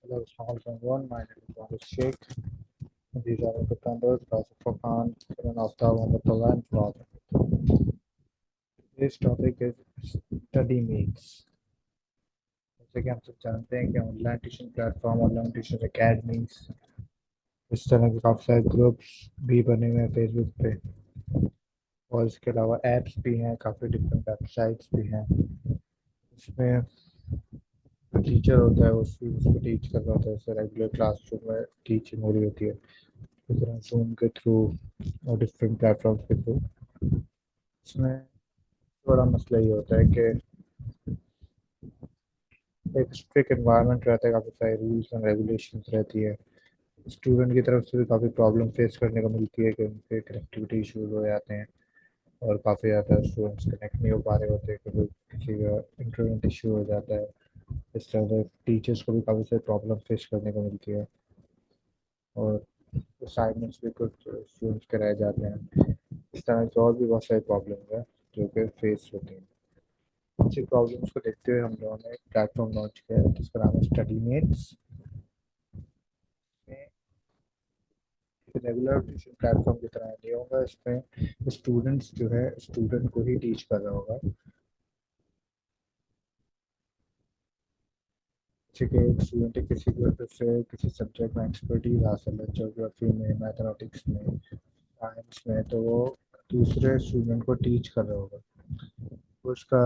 Hello, Assalamu everyone. My name is Mohammed Sheikh. These are the contenders, Rasul Furqan, Kiran Aftab, Mohammed Talal, and Fawad. Today's topic is study meets. जैसे कि हम सब जानते हैं कि online tuition platform, online tuition academies, इस तरह के काफ़ी सारे ग्रुप्स भी बने हुए हैं फेसबुक पे। और इसके अलावा ऐप्स भी हैं, काफ़ी डिफरेंट वेबसाइट्स भी हैं। इसमें जो टीचर होता है उसको टीच कर रहा होता है, जैसे रेगुलर क्लासरूम में टीचिंग हो रही होती है, इस तरह जूम के थ्रू और डिफरेंट प्लेटफॉर्म्स के थ्रू। इसमें बड़ा मसला ये होता है कि एक स्ट्रिक्ट एनवायरनमेंट रहता है, काफ़ी सारे रूल्स एंड रेगुलेशंस रहती है। स्टूडेंट की तरफ से भी काफ़ी प्रॉब्लम फेस करने को मिलती है कि उनके कनेक्टिविटी इश्यूज हो जाते हैं और काफ़ी ज़्यादा स्टूडेंट्स कनेक्ट नहीं हो पा रहे होते, कभी किसी का इंटरनेट इशू हो जाता है। इस तरह से टीचर्स को भी काफ़ी सारी प्रॉब्लम फेस करने को मिलती है और असाइनमेंट्स भी कुछ स्टूडेंट्स के रह जाते हैं। इस तरह की और भी बहुत सारी प्रॉब्लम है जो कि फेस होती हैं। इसी प्रॉब्लम्स को देखते हुए हम लोगों ने एक प्लेटफॉर्म लॉन्च किया है जिसका नाम है study mates. Regular tuition platform की तरह नहीं होगा, इसमें स्टूडेंट्स जो है स्टूडेंट को ही टीच कर रहा होगा। जैसे कि एक स्टूडेंट किसी भी से किसी सब्जेक्ट में एक्सपर्टीज हासिल है, ज्योग्राफी में, मैथमेटिक्स में, साइंस में, तो वो दूसरे स्टूडेंट को टीच कर रहा होगा। उसका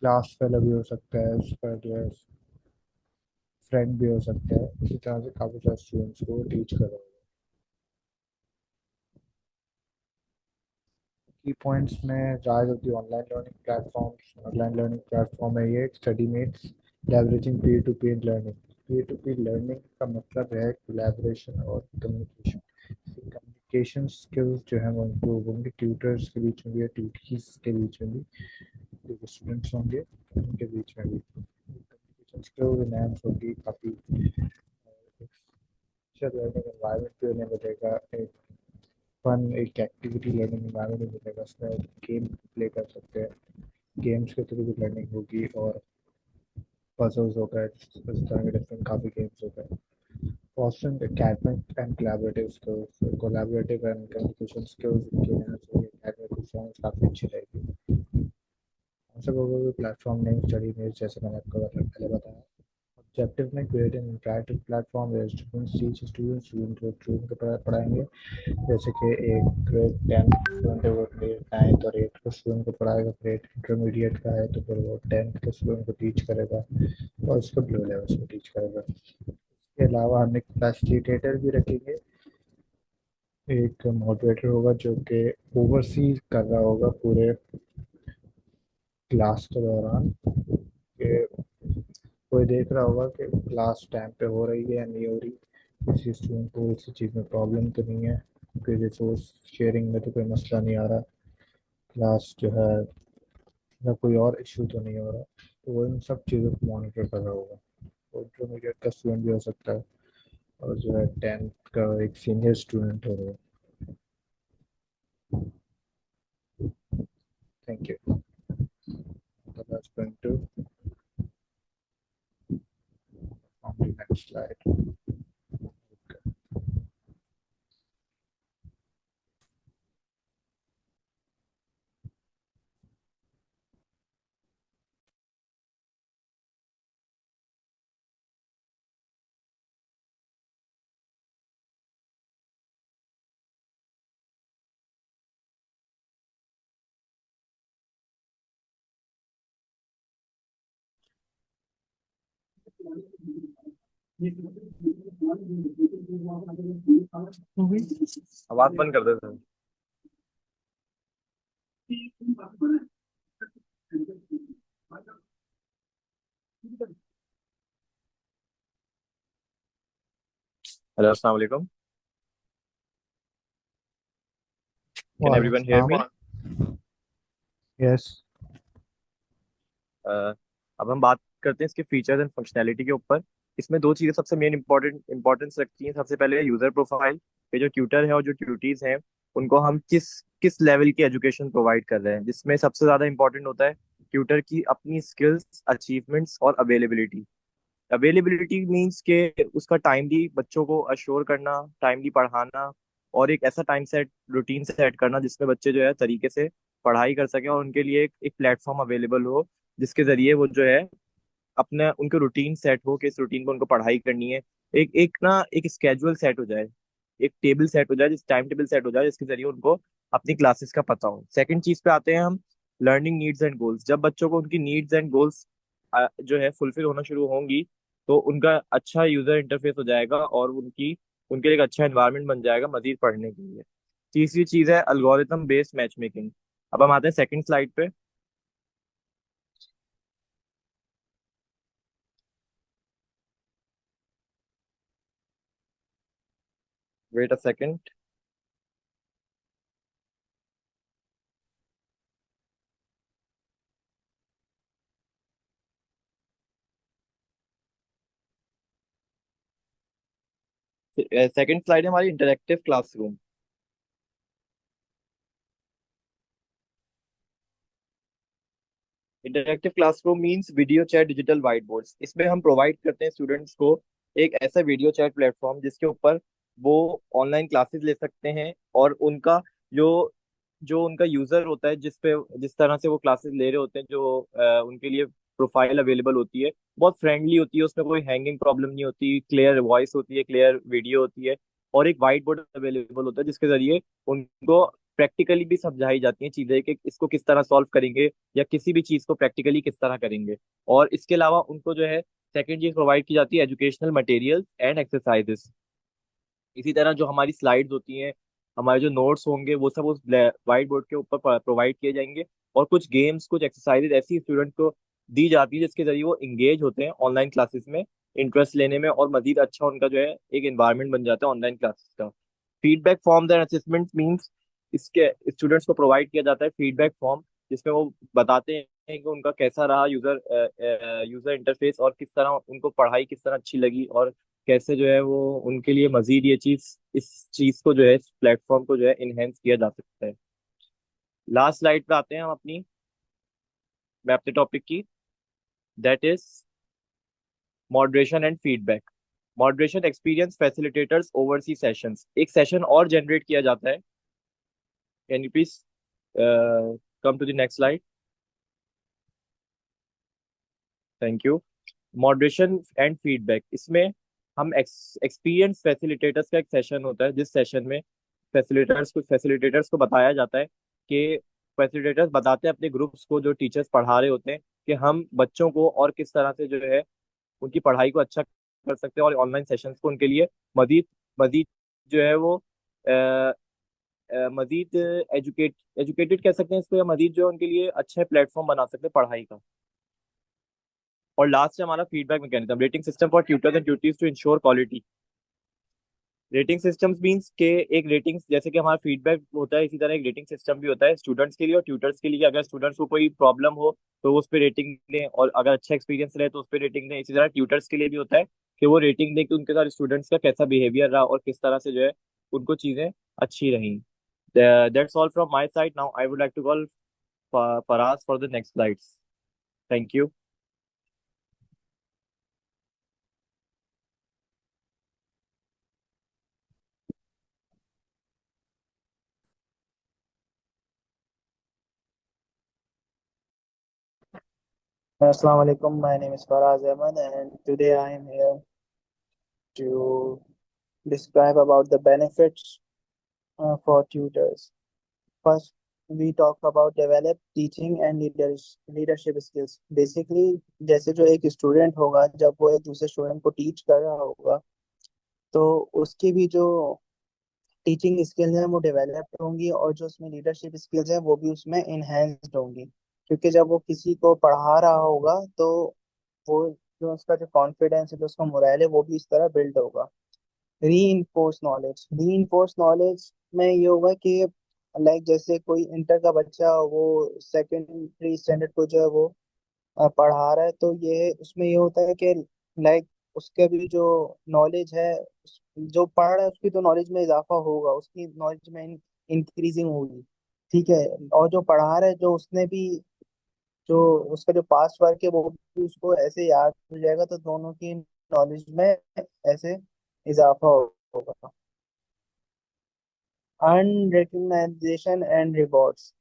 क्लास फेलो भी हो सकता है, उसका जो है फ्रेंड भी हो सकता है। इसी तरह से काफ़ी सारे स्टूडेंट्स को टीच कर रहा होगा। की पॉइंट्स में rise of the online learning platform है ये study mates, leveraging peer to peer learning. Peer to peer learning का मतलब है कोलैबोरेशन और कम्युनिकेशन। कम्युनिकेशन स्किल्स जो है वो इम्प्रूव होंगे ट्यूटर्स के बीच में भी, ट्यूटीज के बीच में भी, जो स्टूडेंट्स होंगे उनके बीच में भी कम्युनिकेशन स्किल्स इनहेंस होगी काफ़ी। अच्छा लर्निंग एनवायरनमेंट भी उन्हें मिलेगा, एक फन एक एक्टिविटी लर्निंग एनवायरनमेंट भी मिलेगा। उसमें गेम प्ले कर सकते हैं, गेम्स के थ्रू भी लर्निंग होगी और पजल्स हो गए, इस तरह के डिफरेंट काफ़ी गेम्स हो गए। Fostering academic and collaborative skills, collaborative and communication skills इनके यहाँ से एकेडमिक परफॉर्मेंस काफ़ी अच्छी रहेगी। हम सब लोगों प्लेटफॉर्म नेम स्टडी में जैसे मैंने आपको पहले बताया। ऑब्जेक्टिव में create an interactive platform where students teach students, student को स्टूडेंट को पढ़ाएंगे। जैसे कि एक ग्रेड 10 स्टूडेंट है वो ग्रेड 9 और 8 को स्टूडेंट को पढ़ाएगा, ग्रेड इंटरमीडिएट का है तो फिर वो 10th के स्टूडेंट को टीच करेगा और उसको ब्लू लेवल में टीच करेगा। इसके अलावा हम एक फैसिलिटेटर भी रखेंगे, एक मॉडरेटर होगा जो कि ओवरसी कर रहा होगा पूरे क्लास के दौरान, कि कोई देख रहा होगा कि क्लास टाइम पे हो रही है या नहीं हो रही, किसी स्टूडेंट को इसी चीज़ में प्रॉब्लम तो नहीं है, कोई रिसोर्स शेयरिंग में तो कोई मसला नहीं आ रहा, क्लास जो है या कोई और इशू तो नहीं हो रहा। तो वो इन सब चीज़ों को मॉनिटर कर रहा होगा। वो इंटरमीडिएट का स्टूडेंट भी हो सकता है और जो है 10th का एक सीनियर स्टूडेंट हो रहा है। Thank you. That's going to on the next slide. आवाज बंद कर देते हैं। हेलो, अस्सलाम वालेकुम। कैन वालेकुम एवरीवन हियर सलाम। मी? यस। अब हम बात करते हैं इसके फीचर्स एंड फंक्शनैलिटी के ऊपर। इसमें दो चीजें सबसे मेन इंपॉर्टेंस रखती हैं। सबसे पहले यूजर प्रोफाइल पे जो ट्यूटर है और जो ट्यूटीज हैं उनको हम किस किस लेवल की एजुकेशन प्रोवाइड कर रहे हैं, जिसमें सबसे ज्यादा इंपॉर्टेंट होता है ट्यूटर की अपनी स्किल्स, अचीवमेंट्स और अवेलेबिलिटी। अवेलेबिलिटी मीन्स के उसका टाइमली बच्चों को अश्योर करना, टाइमली पढ़ाना, और एक ऐसा टाइम सेट रूटीन सेट करना जिसमें बच्चे जो है तरीके से पढ़ाई कर सकें, और उनके लिए एक प्लेटफॉर्म अवेलेबल हो जिसके जरिए वो जो है अपने उनके रूटीन सेट हो कि इस रूटीन को उनको पढ़ाई करनी है। एक एक ना एक स्केड्यूल सेट हो जाए, एक टेबल सेट हो जाए, जिस टाइम टेबल सेट हो जाए जिसके जरिए उनको अपनी क्लासेस का पता हो। सेकंड चीज पे आते हैं हम, लर्निंग नीड्स एंड गोल्स। जब बच्चों को उनकी नीड्स एंड गोल्स जो है फुलफिल होना शुरू होंगी, तो उनका अच्छा यूजर इंटरफेस हो जाएगा और उनके लिए एक अच्छा एनवायरनमेंट बन जाएगा मजीद पढ़ने के लिए। तीसरी चीज है अल्गोरिथम बेस्ड मैच मेकिंग। अब हम आते हैं सेकंड स्लाइड पे। Wait a second. Second slide है हमारी interactive classroom. Interactive classroom means video chat digital white boards. इसमें हम प्रोवाइड करते हैं स्टूडेंट्स को एक ऐसा वीडियो चैट प्लेटफॉर्म जिसके ऊपर वो ऑनलाइन क्लासेस ले सकते हैं, और उनका जो जो उनका यूजर होता है जिस तरह से वो क्लासेस ले रहे होते हैं, जो उनके लिए प्रोफाइल अवेलेबल होती है, बहुत फ्रेंडली होती है, उसमें कोई हैंगिंग प्रॉब्लम नहीं होती, क्लियर वॉइस होती है, क्लियर वीडियो होती है, और एक वाइट बोर्ड अवेलेबल होता है जिसके जरिए उनको प्रैक्टिकली भी समझाई जाती हैं चीजें कि इसको किस तरह सॉल्व करेंगे, या किसी भी चीज को प्रैक्टिकली किस तरह करेंगे। और इसके अलावा उनको जो है सेकंड चीज प्रोवाइड की जाती है एजुकेशनल मटेरियल्स एंड एक्सरसाइजेस। इसी तरह जो हमारी स्लाइड्स होती हैं, हमारे जो नोट्स होंगे, वो सब उस व्हाइट बोर्ड के ऊपर प्रोवाइड किए जाएंगे। और कुछ गेम्स, कुछ एक्सरसाइजेज ऐसी स्टूडेंट को दी जाती है जिसके जरिए वो इंगेज होते हैं ऑनलाइन क्लासेस में, इंटरेस्ट लेने में, और मजीद अच्छा उनका जो है एक एनवायरनमेंट बन जाता है ऑनलाइन क्लासेस का। Feedback forms and assessment means इसके स्टूडेंट्स को प्रोवाइड किया जाता है फीडबैक फॉर्म, जिसमें वो बताते हैं कि उनका कैसा रहा यूजर इंटरफेस, और किस तरह उनको पढ़ाई किस तरह अच्छी लगी, और कैसे जो है वो उनके लिए मजीद ये चीज इस चीज को जो है इस प्लेटफॉर्म को जो है इनहेंस किया जा सकता है। लास्ट स्लाइड पे आते हैं हम अपनी, मैं अपने टॉपिक की, that is moderation and feedback. Moderation experience facilitators oversee sessions. एक सेशन और जनरेट किया जाता है। Can you please come to the next slide. Thank you. Moderation and feedback, इसमें हम एक्सपीरियंस फैसिलिटेटर्स का एक सेशन होता है जिस सेशन में फैसिलिटेटर्स को बताया जाता है कि फैसिलिटेटर्स बताते हैं अपने ग्रुप्स को, जो टीचर्स पढ़ा रहे होते हैं, कि हम बच्चों को और किस तरह से जो है उनकी पढ़ाई को अच्छा कर सकते हैं, और ऑनलाइन सेशंस को उनके लिए मजीद मजीद जो है वो मजीद एजुकेटेड कह सकते हैं इसको, या मजीद जो है उनके लिए अच्छा प्लेटफॉर्म बना सकते हैं पढ़ाई का। और लास्ट है हमारा feedback mechanism, rating system for tutors and tutees to ensure quality. Rating systems means के एक रेटिंग्स, जैसे कि हमारा फीडबैक होता है, इसी तरह एक रेटिंग सिस्टम भी होता है स्टूडेंट्स के लिए और ट्यूटर्स के लिए। अगर स्टूडेंट्स को कोई प्रॉब्लम हो तो वो उस पर रेटिंग दें, और अगर अच्छा एक्सपीरियंस रहे तो उस पर रेटिंग दें। इसी तरह ट्यूटर्स के लिए भी होता है कि वो रेटिंग दें कि उनके साथ स्टूडेंट्स का कैसा बिहेवियर रहा और किस तरह से जो है उनको चीजें अच्छी रही। That's all from my side. Now I would like to call Faraz for the next slides. Thank you. Assalamu alaikum. My name is Faraz Ahmed, and today I am here to describe about the benefits for tutors. First, we talk about develop teaching and leadership skills. Basically, जैसे जो एक student होगा जब वो एक दूसरे student को teach कर रहा होगा, तो उसकी भी जो टीचिंग स्किल्स हैं वो डेवलप होंगी, और जो उसमें लीडरशिप स्किल्स हैं वो भी उसमें इनहेंस्ड होंगी। क्योंकि जब वो किसी को पढ़ा रहा होगा तो वो जो उसका जो कॉन्फिडेंस है, जो उसका मोरल है, वो भी इस तरह बिल्ड होगा। री इन्फोर्स नॉलेज में ये होगा कि लाइक जैसे कोई इंटर का बच्चा वो सेकेंडरी स्टैंडर्ड को जो है वो पढ़ा रहा है, तो ये उसमें ये होता है कि लाइक उसके भी जो नॉलेज है, जो पढ़ रहा है उसकी तो नॉलेज में इजाफा होगा, उसकी नॉलेज में इंक्रीजिंग होगी। ठीक है। और जो पढ़ा रहा है, जो उसने भी जो उसका जो पास्ट वर्क है वो भी उसको ऐसे याद हो जाएगा, तो दोनों की नॉलेज में ऐसे इजाफा होगा। Earn recognisation and rewards.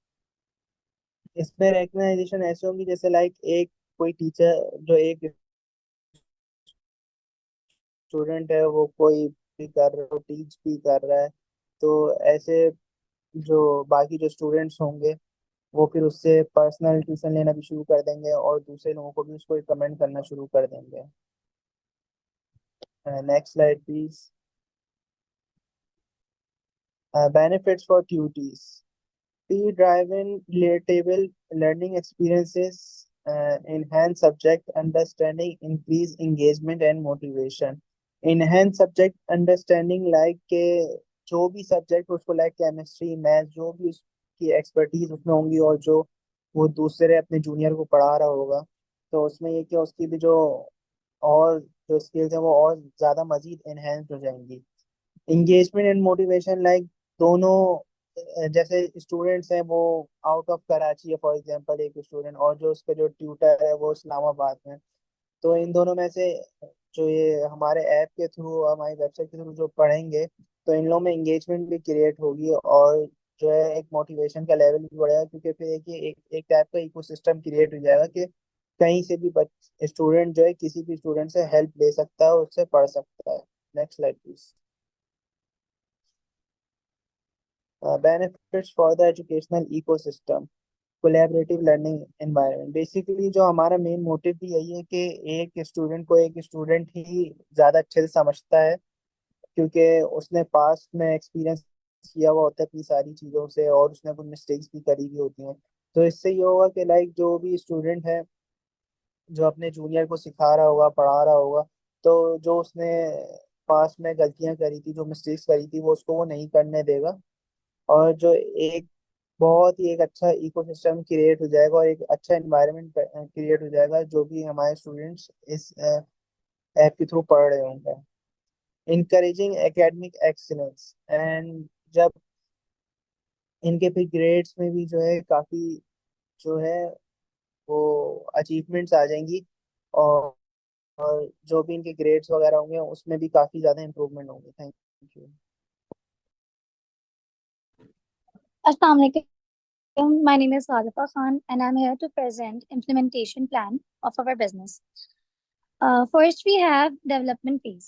इसमें रिकग्नाइजेशन ऐसे होंगी जैसे लाइक एक कोई टीचर जो एक स्टूडेंट है वो कोई भी कर रहा है, टीच भी कर रहा है, तो ऐसे जो बाकी जो स्टूडेंट्स होंगे वो फिर उससे पर्सनल ट्यूशन लेना भी शुरू कर देंगे और दूसरे लोगों को भी उसको रिकमेंड करना शुरू कर देंगे। Next slide please. Benefits for tutees. P-driven, relatable learning experiences enhance subject understanding, increase engagement and motivation. Enhance subject understanding like के जो भी सब्जेक्ट उसको लाइक केमिस्ट्री मैथ जो भी उसकी एक्सपर्टीज उसमें होंगी और जो वो दूसरे अपने जूनियर को पढ़ा रहा होगा, तो उसमें ये कि उसकी भी जो और जो स्किल्स हैं वो और ज़्यादा मजीद एनहेंस हो जाएंगी। इंगेजमेंट एंड मोटिवेशन लाइक दोनों जैसे स्टूडेंट्स हैं वो आउट ऑफ कराची है फॉर एग्जांपल एक स्टूडेंट, और जो उसका जो ट्यूटर है वो इस्लामाबाद में, तो इन दोनों में से जो ये हमारे ऐप के थ्रू हमारी वेबसाइट के थ्रू जो पढ़ेंगे तो इन लोगों में इंगेजमेंट भी क्रिएट होगी और जो है एक मोटिवेशन का लेवल भी बढ़ेगा, क्योंकि फिर एक टाइप का इकोसिस्टम क्रिएट हो जाएगा कि कहीं से भी स्टूडेंट जो है किसी भी स्टूडेंट से हेल्प ले सकता है, उससे पढ़ सकता है। Next slide please. Benefits for the educational ecosystem. Collaborative learning environment. Basically जो हमारा मेन मोटिव भी यही है कि एक स्टूडेंट को एक स्टूडेंट ही ज़्यादा अच्छे से समझता है, क्योंकि उसने पास्ट में एक्सपीरियंस किया हुआ होता है अपनी सारी चीज़ों से और उसने कुछ मिस्टेक्स भी करी हुई होती हैं। तो इससे ये होगा कि लाइक जो भी स्टूडेंट है जो अपने जूनियर को सिखा रहा होगा पढ़ा रहा होगा, तो जो उसने पास्ट में गलतियां करी थी जो मिस्टेक्स करी थी वो उसको वो नहीं करने देगा, और जो एक बहुत ही एक अच्छा इकोसिस्टम क्रिएट हो जाएगा और एक अच्छा एनवायरनमेंट क्रिएट हो जाएगा जो भी हमारे स्टूडेंट्स इस ऐप के थ्रू पढ़ रहे होंगे। इनकरेजिंग एकेडमिक एक्सीलेंस एंड जब इनके फिर ग्रेड्स में भी जो है काफ़ी जो है वो अचीवमेंट्स आ जाएंगी, और जो भी इनके ग्रेड्स वगैरह होंगे उसमें भी काफ़ी ज़्यादा इंप्रूवमेंट होंगे। Thank you. Assalamu alaikum. My name is Sadifa Khan and I'm here to present implementation plan of our business. First we have development phase.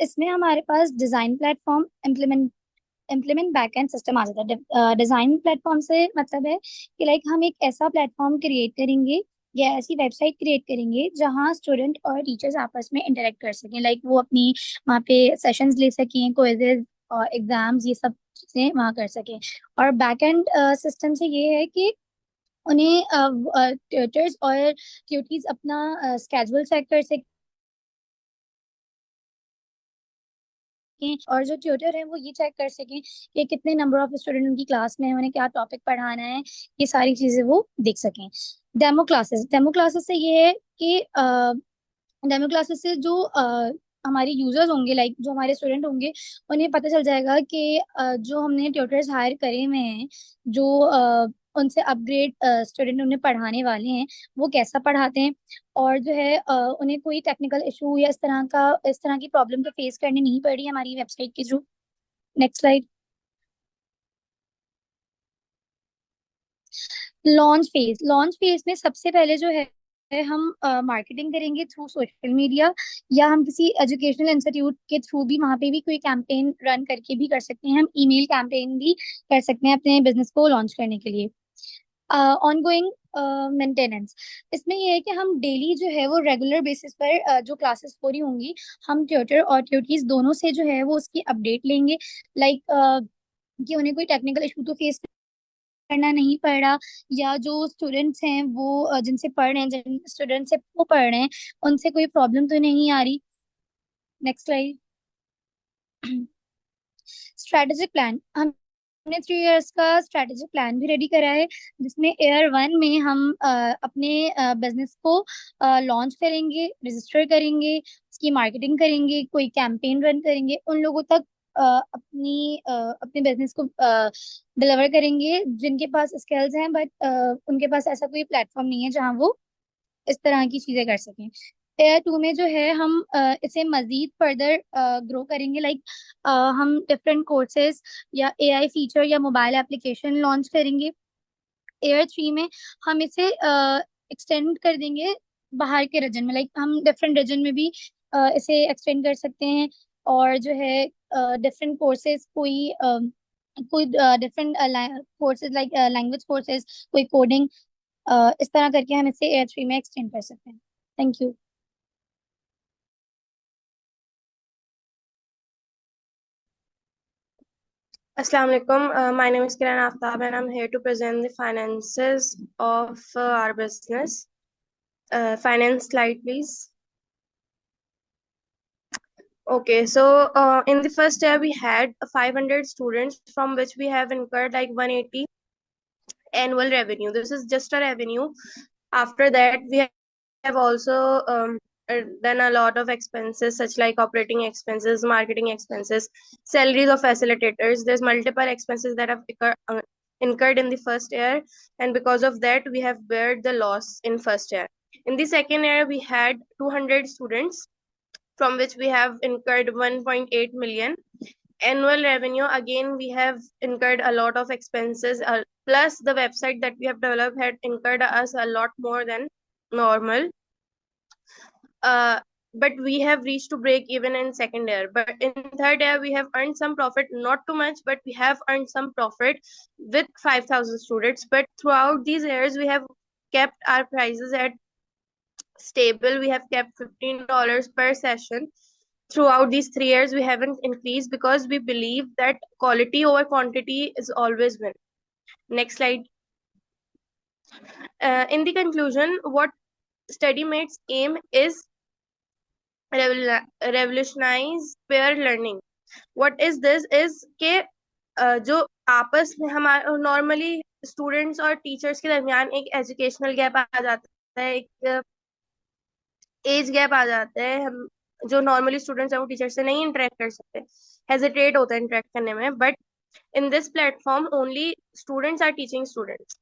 इसमें हमारे पास design platform implement backend system आ जाता है। डिजाइन प्लेटफॉर्म से मतलब है कि लाइक हम एक ऐसा प्लेटफॉर्म क्रिएट करेंगे या ऐसी वेबसाइट क्रिएट करेंगे जहां स्टूडेंट और टीचर्स आपस में इंटरेक्ट कर सकें, लाइक वो अपनी वहाँ पे सेशंस ले सकें, क्विजेज और एग्जाम्स ये सब चीजें वहाँ कर सकें। और बैकएंड सिस्टम से ये है कि उन्हें ट्यूटर्स और ट्यूटीज अपना स्केड्यूल सेट कर सकें, और जो ट्यूटर है वो ये चेक कर सकें कि कितने नंबर ऑफ स्टूडेंट उनकी क्लास में है, उन्हें क्या टॉपिक पढ़ाना है, ये सारी चीजें वो देख सकें। डेमो क्लासेस से ये है कि डेमो क्लासेस से जो हमारे यूजर्स होंगे, लाइक जो हमारे स्टूडेंट होंगे, उन्हें पता चल जाएगा कि जो हमने ट्यूटर्स हायर करे हुए हैं, जो उनसे अपग्रेड स्टूडेंट उन्हें पढ़ाने वाले हैं, वो कैसा पढ़ाते हैं, और जो है उन्हें कोई टेक्निकल इशू या इस तरह की प्रॉब्लम तो फेस करनी नहीं पड़ी हमारी वेबसाइट के through. Next slide. Launch phase में सबसे पहले जो है हम मार्केटिंग करेंगे थ्रू सोशल मीडिया, या हम किसी एजुकेशनल इंस्टीट्यूट के थ्रू भी वहाँ पे भी कोई कैंपेन रन करके भी कर सकते हैं। हम ईमेल कैंपेन भी कर सकते हैं अपने बिजनेस को लॉन्च करने के लिए। Ongoing maintenance. इसमें ये है कि हम डेली जो है वो रेगुलर बेसिस पर जो क्लासेस हो रही होंगी, हम ट्यूटर और ट्यूटीज दोनों से जो है वो उसकी अपडेट लेंगे, लाइक कि उन्हें कोई टेक्निकल इशू तो फेस करना नहीं पड़ रहा, या जो स्टूडेंट्स हैं वो जिनसे पढ़ रहे हैं, जिन स्टूडेंट से वो पढ़ रहे हैं, उनसे कोई प्रॉब्लम तो नहीं आ रही। Next slide. Strategic plan. हमने 3 इयर्स का स्ट्रेटेजिक प्लान भी रेडी करा है, जिसमें ईयर 1 में हम अपने बिजनेस को लॉन्च करेंगे, रजिस्टर करेंगे, उसकी मार्केटिंग करेंगे, कोई कैंपेन रन करेंगे, उन लोगों तक अपने बिजनेस को डिलीवर करेंगे, जिनके पास स्किल्स हैं बट उनके पास ऐसा कोई प्लेटफॉर्म नहीं है जहाँ वो इस तरह की चीजें कर सकें। एयर टू में जो है हम इसे मजीद फर्दर ग्रो करेंगे, लाइक हम डिफरेंट कोर्सेज या एआई फीचर या मोबाइल एप्लीकेशन लॉन्च करेंगे। एयर थ्री में हम इसे एक्सटेंड कर देंगे बाहर के रीजन में, लाइक हम डिफरेंट रीजन में भी इसे एक्सटेंड कर सकते हैं। और जो है डिफरेंट कोर्सेज, कोई different courses like language courses, कोई कोडिंग, इस तरह करके हम इसे एयर थ्री में एक्सटेंड कर सकते हैं। Thank you. Assalamu alaikum. My name is Kiran Aftab and I'm here to present the finances of our business. Finance slide, please. Okay, so in the first year we had 500 students from which we have incurred like 180 annual revenue. This is just a revenue. After that, we have also done a lot of expenses such like operating expenses, marketing expenses, salaries of facilitators. There's multiple expenses that have incurred in the first year, and because of that we have bared the loss in first year. In the second year we had 200 students from which we have incurred 1.8 million annual revenue. Again we have incurred a lot of expenses, plus the website that we have developed had incurred us a lot more than normal. But we have reached to break even in second year. But in third year we have earned some profit, not too much, but we have earned some profit with 5,000 students. But throughout these years we have kept our prices at stable. We have kept $15 per session. Throughout these 3 years we haven't increased because we believe that quality over quantity is always win. Next slide. In the conclusion, what StudyMates aim is revolutionize peer learning. What is this is के जो आपस में हमारे normally students और teachers के दरमियान एक educational gap आ जाता है, एक एज गैप आ जाता है। हम जो नॉर्मली स्टूडेंट्स हैं वो टीचर से नहीं इंटरेक्ट कर सकते, हेजिटेट होता है इंटरेक्ट करने में। But in this platform only students are teaching students,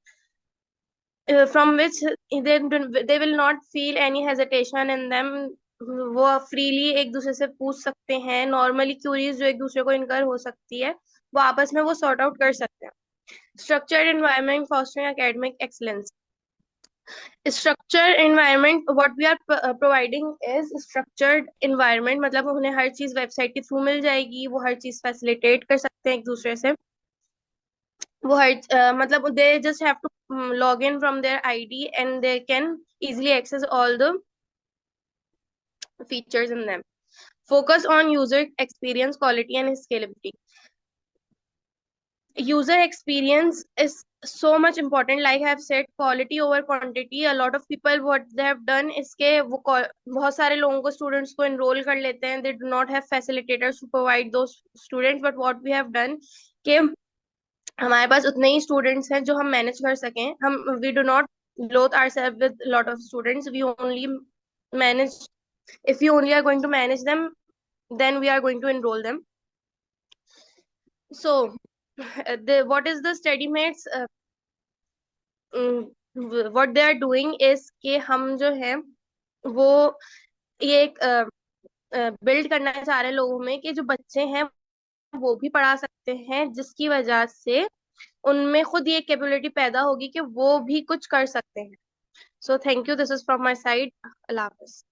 from which they will not feel any hesitation in them. वो फ्रीली एक दूसरे से पूछ सकते हैं, नॉर्मली क्यूरीज जो एक दूसरे को इनकर हो सकती है वो आपस में वो सॉर्ट आउट कर सकते हैं। Structured environment fostering academic excellence. Structured environment what we are providing is structured environment, मतलब उन्हें हर चीज वेबसाइट के थ्रू मिल जाएगी, वो हर चीज फैसिलिटेट कर सकते हैं एक दूसरे से। वो हर मतलब they just have to log in from their ID and they can easily access all the features in them. Focus on user experience, quality and scalability. User experience is so much important. Like I have said, quality over quantity. A lot of people what they have done is के वो बहुत सारे लोगों को students को enroll कर लेते हैं. They do not have facilitators to provide those students. But what we have done कि हमारे पास उतने ही स्टूडेंट्स हैं जो हम मैनेज कर सकें। हम we do not load ourselves with lot of students. We only manage, if we only are going to manage them, then we are going to enroll them. So what is the StudyMates what they are doing is कि हम जो है वो ये एक build करना चाह रहे हैं लोगों में कि जो बच्चे हैं वो भी पढ़ा सकते हैं, जिसकी वजह से उनमें खुद ये कैपेबिलिटी पैदा होगी कि वो भी कुछ कर सकते हैं। So thank you, this is from my side. Allah Hafiz.